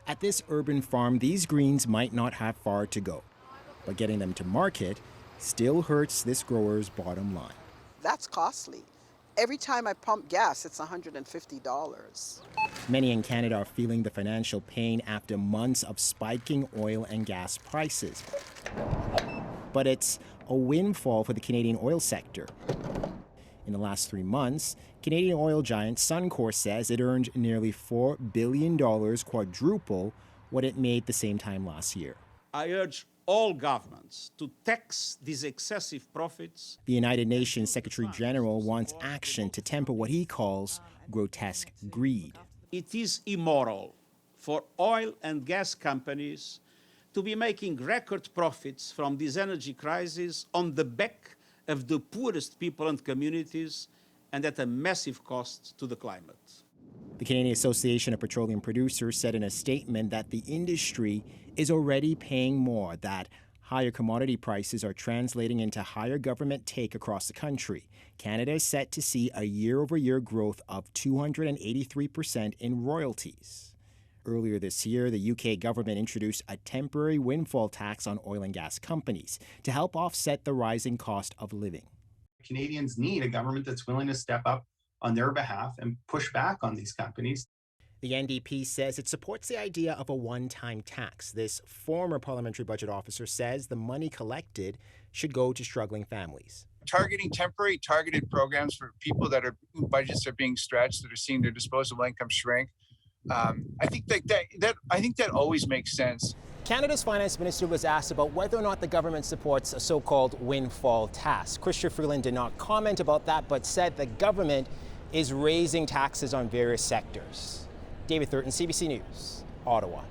At this urban farm, these greens might not have far to go, but getting them to market still hurts this grower's bottom line. That's costly. Every time I pump gas, it's $150. Many in Canada are feeling the financial pain after months of spiking oil and gas prices. But it's a windfall for the Canadian oil sector. In the last 3 months, Canadian oil giant Suncor says it earned nearly $4 billion, quadruple what it made the same time last year. I urge all governments to tax these excessive profits. The United Nations Secretary General wants action to temper what he calls grotesque greed. It is immoral for oil and gas companies to be making record profits from this energy crisis on the back of the poorest people and communities and at a massive cost to the climate. The Canadian Association of Petroleum Producers said in a statement that the industry is already paying more, that higher commodity prices are translating into higher government take across the country. Canada is set to see a year-over-year growth of 283% in royalties. Earlier this year, the UK government introduced a temporary windfall tax on oil and gas companies to help offset the rising cost of living. Canadians need a government that's willing to step up on their behalf and push back on these companies. The NDP says it supports the idea of a one-time tax. This former parliamentary budget officer says the money collected should go to struggling families. Targeting temporary targeted programs for people whose budgets are being stretched, that are seeing their disposable income shrink. I think that always makes sense. Canada's finance minister was asked about whether or not the government supports a so-called windfall tax. Chrystia Freeland did not comment about that, but said the government is raising taxes on various sectors. David Thurton, CBC News, Ottawa.